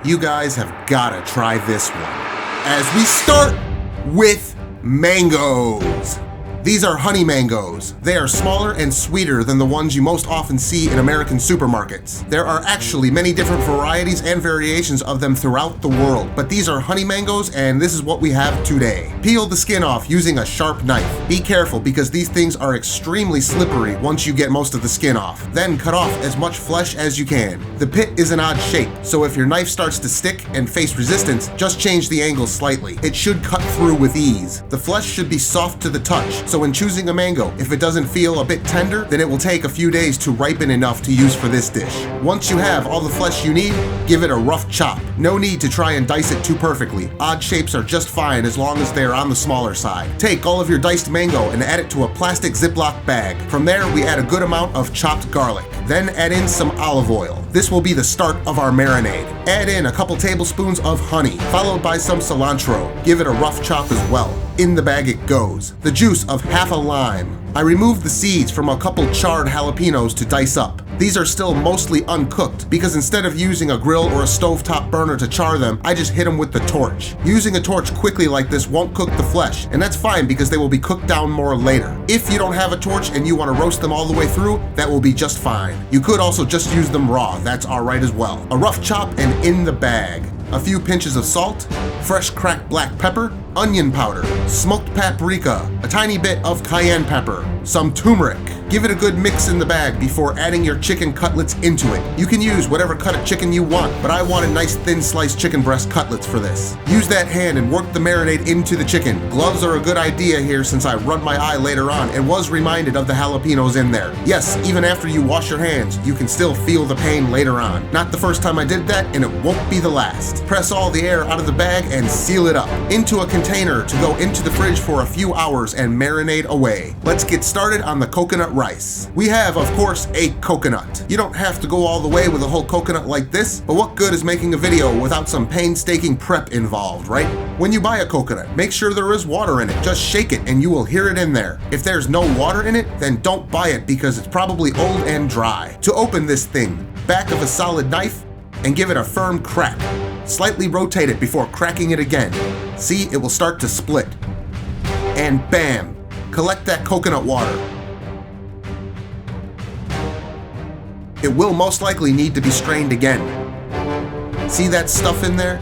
You guys have gotta try this one. As we start with mangoes. These are honey mangoes. They are smaller and sweeter than the ones you most often see in American supermarkets. There are actually many different varieties and variations of them throughout the world, but these are honey mangoes and this is what we have today. Peel the skin off using a sharp knife. Be careful because these things are extremely slippery once you get most of the skin off. Then cut off as much flesh as you can. The pit is an odd shape, so if your knife starts to stick and face resistance, just change the angle slightly. It should cut through with ease. The flesh should be soft to the touch, so when choosing a mango, if it doesn't feel a bit tender, then it will take a few days to ripen enough to use for this dish. Once you have all the flesh you need, give it a rough chop. No need to try and dice it too perfectly. Odd shapes are just fine as long as they're on the smaller side. Take all of your diced mango and add it to a plastic Ziploc bag. From there, we add a good amount of chopped garlic. Then add in some olive oil. This will be the start of our marinade. Add in a couple tablespoons of honey, followed by some cilantro. Give it a rough chop as well. In the bag it goes. The juice of half a lime. I removed the seeds from a couple charred jalapenos to dice up. These are still mostly uncooked because instead of using a grill or a stovetop burner to char them, I just hit them with the torch. Using a torch quickly like this won't cook the flesh, and that's fine because they will be cooked down more later. If you don't have a torch and you want to roast them all the way through, that will be just fine. You could also just use them raw, that's alright as well. A rough chop and in the bag. A few pinches of salt, fresh cracked black pepper, onion powder, smoked paprika, a tiny bit of cayenne pepper, some turmeric. Give it a good mix in the bag before adding your chicken cutlets into it. You can use whatever cut of chicken you want, but I wanted nice thin sliced chicken breast cutlets for this. Use that hand and work the marinade into the chicken. Gloves are a good idea here since I rubbed my eye later on and was reminded of the jalapenos in there. Yes, even after you wash your hands, you can still feel the pain later on. Not the first time I did that, and it won't be the last. Press all the air out of the bag and seal it up into a container to go into the fridge for a few hours and marinate away. Let's get started on the coconut rice. We have, of course, a coconut. You don't have to go all the way with a whole coconut like this, but what good is making a video without some painstaking prep involved, right? When you buy a coconut, make sure there is water in it. Just shake it and you will hear it in there. If there's no water in it, then don't buy it because it's probably old and dry. To open this thing, back of a solid knife and give it a firm crack. Slightly rotate it before cracking it again. See, it will start to split. And bam! Collect that coconut water. It will most likely need to be strained again. See that stuff in there?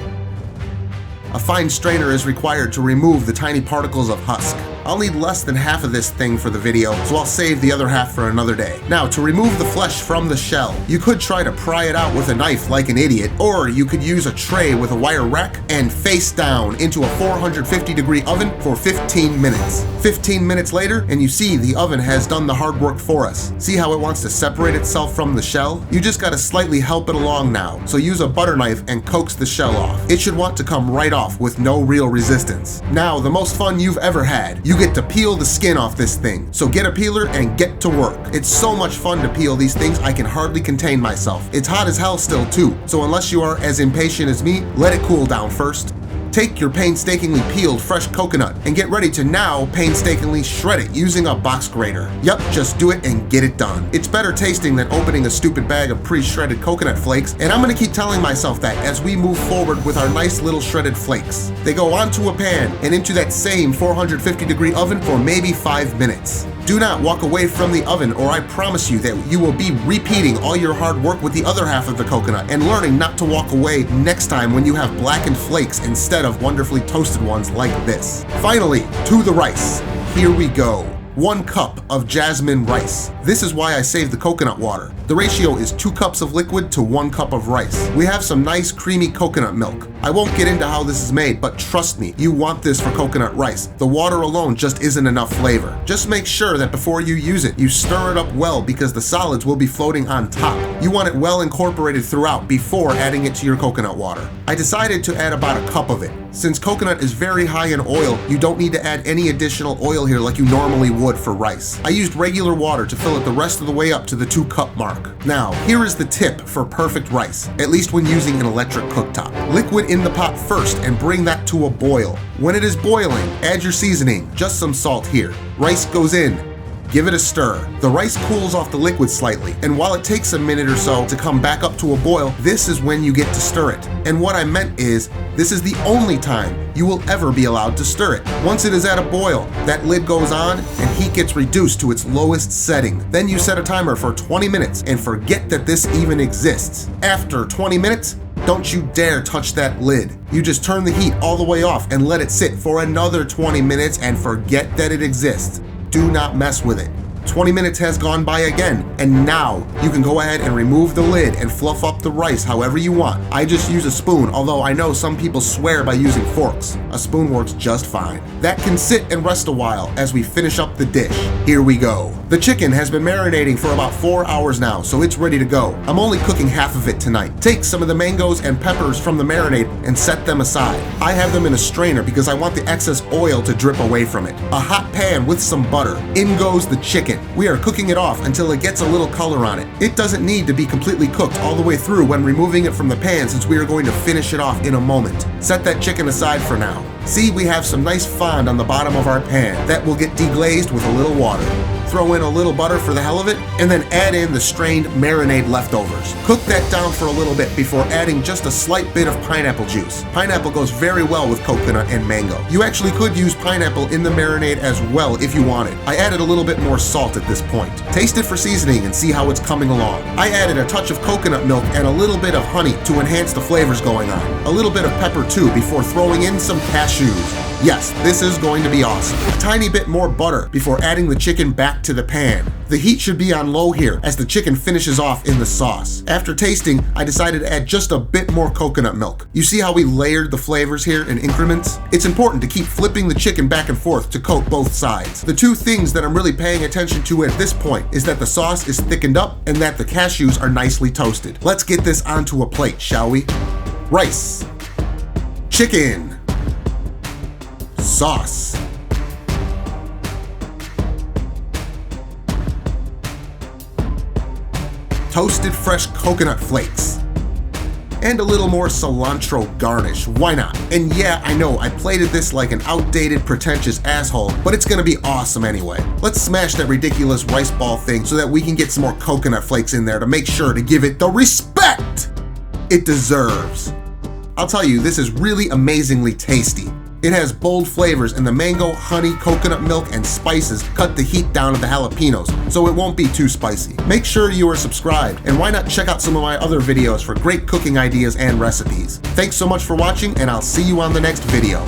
A fine strainer is required to remove the tiny particles of husk. I'll need less than half of this thing for the video, so I'll save the other half for another day. Now, to remove the flesh from the shell, you could try to pry it out with a knife like an idiot, or you could use a tray with a wire rack and face down into a 450-degree oven for 15 minutes. 15 minutes later, and you see the oven has done the hard work for us. See how it wants to separate itself from the shell? You just gotta slightly help it along now, so use a butter knife and coax the shell off. It should want to come right off with no real resistance. Now, the most fun you've ever had. You get to peel the skin off this thing, so get a peeler and get to work. It's so much fun to peel these things I can hardly contain myself. It's hot as hell still too, so unless you are as impatient as me, let it cool down first. Take your painstakingly peeled fresh coconut and get ready to now painstakingly shred it using a box grater. Yup, just do it and get it done. It's better tasting than opening a stupid bag of pre-shredded coconut flakes, and I'm gonna keep telling myself that as we move forward with our nice little shredded flakes. They go onto a pan and into that same 450-degree oven for maybe 5 minutes. Do not walk away from the oven or I promise you that you will be repeating all your hard work with the other half of the coconut and learning not to walk away next time when you have blackened flakes instead of wonderfully toasted ones like this. Finally, to the rice. Here we go. 1 cup of jasmine rice. This is why I saved the coconut water. The ratio is 2 cups of liquid to 1 cup of rice. We have some nice creamy coconut milk. I won't get into how this is made, but trust me, you want this for coconut rice. The water alone just isn't enough flavor. Just make sure that before you use it, you stir it up well because the solids will be floating on top. You want it well incorporated throughout before adding it to your coconut water. I decided to add about 1 cup of it. Since coconut is very high in oil, you don't need to add any additional oil here like you normally would for rice. I used regular water to fill it the rest of the way up to the 2-cup mark. Now, here is the tip for perfect rice, at least when using an electric cooktop. Liquid in the pot first and bring that to a boil. When it is boiling, add your seasoning, just some salt here. Rice goes in, Give it a stir. The rice cools off the liquid slightly, and while it takes a minute or so to come back up to a boil, this is when you get to stir it. And what I meant is, this is the only time you will ever be allowed to stir it. Once it is at a boil, that lid goes on and heat gets reduced to its lowest setting. Then you set a timer for 20 minutes and forget that this even exists. After 20 minutes, don't you dare touch that lid. You just turn the heat all the way off and let it sit for another 20 minutes and forget that it exists. Do not mess with it. 20 minutes has gone by again, and now you can go ahead and remove the lid and fluff up the rice however you want. I just use a spoon, although I know some people swear by using forks. A spoon works just fine. That can sit and rest a while as we finish up the dish. Here we go. The chicken has been marinating for about 4 hours now, so it's ready to go. I'm only cooking half of it tonight. Take some of the mangoes and peppers from the marinade and set them aside. I have them in a strainer because I want the excess oil to drip away from it. A hot pan with some butter. In goes the chicken. We are cooking it off until it gets a little color on it. It doesn't need to be completely cooked all the way through when removing it from the pan, since we are going to finish it off in a moment. Set that chicken aside for now. See, we have some nice fond on the bottom of our pan that will get deglazed with a little water. Throw in a little butter for the hell of it, and then add in the strained marinade leftovers. Cook that down for a little bit before adding just a slight bit of pineapple juice. Pineapple goes very well with coconut and mango. You actually could use pineapple in the marinade as well if you wanted. I added a little bit more salt at this point. Taste it for seasoning and see how it's coming along. I added a touch of coconut milk and a little bit of honey to enhance the flavors going on. A little bit of pepper too before throwing in some cashews. Yes, this is going to be awesome. A tiny bit more butter before adding the chicken back to the pan. The heat should be on low here as the chicken finishes off in the sauce. After tasting, I decided to add just a bit more coconut milk. You see how we layered the flavors here in increments? It's important to keep flipping the chicken back and forth to coat both sides. The two things that I'm really paying attention to at this point is that the sauce is thickened up and that the cashews are nicely toasted. Let's get this onto a plate, shall we? Rice. Chicken. Sauce. Toasted fresh coconut flakes. And a little more cilantro garnish, why not? And yeah, I know I plated this like an outdated, pretentious asshole, but it's gonna be awesome anyway. Let's smash that ridiculous rice ball thing so that we can get some more coconut flakes in there to make sure to give it the respect it deserves. I'll tell you, this is really amazingly tasty. It has bold flavors, and the mango, honey, coconut milk, and spices cut the heat down of the jalapenos, so it won't be too spicy. Make sure you are subscribed, and why not check out some of my other videos for great cooking ideas and recipes. Thanks so much for watching, and I'll see you on the next video.